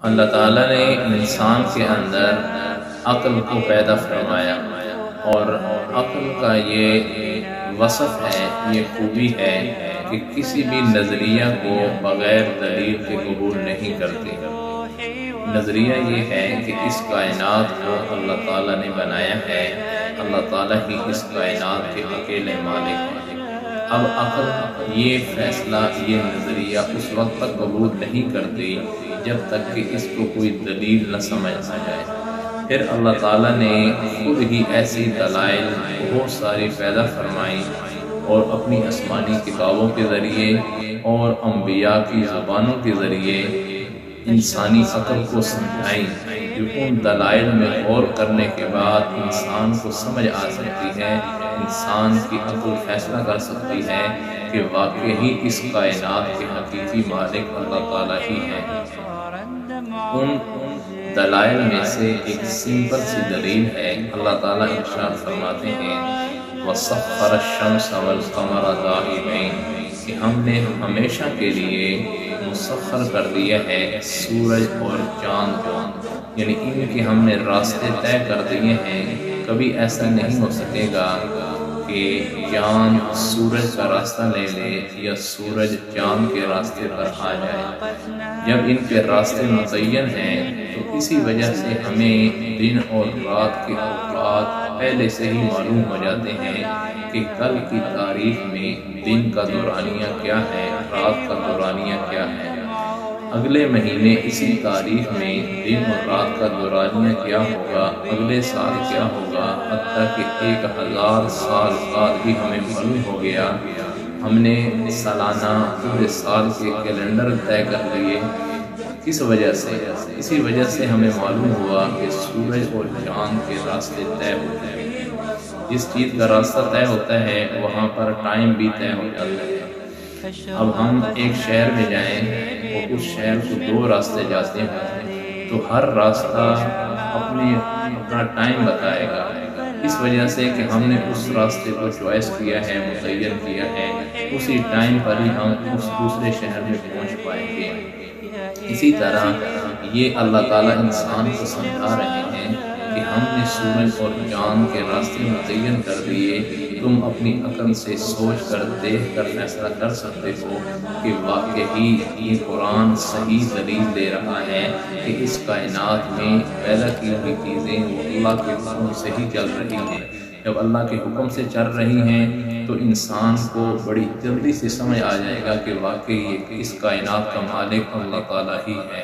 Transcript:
اللہ تعالیٰ نے انسان کے اندر عقل کو پیدا فرمایا، اور عقل کا یہ وصف ہے، یہ خوبی ہے کہ کسی بھی نظریہ کو بغیر دلیل کے قبول نہیں کرتی۔ نظریہ یہ ہے کہ اس کائنات کو اللہ تعالیٰ نے بنایا ہے، اللہ تعالیٰ ہی اس کائنات کے اکیلے مالک ہیں۔ اب عقل یہ فیصلہ، یہ نظریہ اس وقت تک قبول نہیں کرتی جب تک کہ اس کو کوئی دلیل نہ سمجھ آ جائے۔ پھر اللہ تعالیٰ نے خود ہی ایسی دلائل بہت ساری پیدا فرمائی، اور اپنی آسمانی کتابوں کے ذریعے اور انبیاء کی زبانوں کے ذریعے انسانی عقل کو سمجھائیں، کہ ان دلائل میں غور کرنے کے بعد انسان کو سمجھ آ سکتی ہے، انسان کی عقل فیصلہ کر سکتی ہے کہ واقعی اس کائنات کے حقیقی مالک اللہ تعالیٰ ہی ہیں۔ ان دلائل میں سے ایک سمپل سی دلیل ہے، اللہ تعالیٰ ارشاد فرماتے ہیں وَسَخَّرَ الشَّمْسَ وَالْقَمَرَ دَائِبَيْنِ، کہ ہم نے ہمیشہ کے لیے مسخر کر دیا ہے سورج اور چاند کو، یعنی ان کے ہم نے راستے طے کر دیے ہیں۔ کبھی ایسا نہیں ہو سکے گا کہ چاند سورج کا راستہ لے لے یا سورج چاند کے راستے پر آ جائے۔ جب ان کے راستے متعین ہیں تو اسی وجہ سے ہمیں دن اور رات کے اوقات پہلے سے ہی معلوم ہو جاتے ہیں کہ کل کی تاریخ میں دن کا دورانیہ کیا ہے، رات کا دورانیہ کیا ہے، اگلے مہینے اسی تاریخ میں دن اور رات کا دورانیہ کیا ہوگا، اگلے سال کیا ہوگا، حتیٰ کہ 1000 سال بعد بھی ہمیں معلوم ہو گیا۔ ہم نے سالانہ پورے سال کے کیلنڈر طے کر لیے۔ کس وجہ سے؟ اسی وجہ سے ہمیں معلوم ہوا کہ سورج اور چاند کے راستے طے ہوتے ہیں۔ جس چیز کا راستہ طے ہوتا ہے وہاں پر ٹائم بھی طے ہو جاتا ہے۔ اب ہم ایک شہر میں جائیں اور اس شہر کو 2 راستے جاتے ہیں تو ہر راستہ اپنا ٹائم بتائے گا، اس وجہ سے کہ ہم نے اس راستے کو چوائس کیا ہے، متعین کیا ہے، اسی ٹائم پر ہی ہم اس دوسرے شہر میں پہنچ پائیں گے۔ اسی طرح یہ اللہ تعالیٰ انسان کو سمجھا رہے ہیں کہ ہم نے سورج اور چاند کے راستے متعین کر دیے، تم اپنی عقل سے سوچ کر دیکھ کر فیصلہ کر سکتے ہو کہ واقعی یہ قرآن صحیح دلیل دے رہا ہے کہ اس کائنات میں پیدا کی ہوئی چیزیں وہ اللہ کے حکم سے ہی چل رہی ہیں۔ جب اللہ کے حکم سے چل رہی ہیں تو انسان کو بڑی جلدی سے سمجھ آ جائے گا کہ واقعی اس کائنات کا مالک اللہ تعالیٰ ہی ہے۔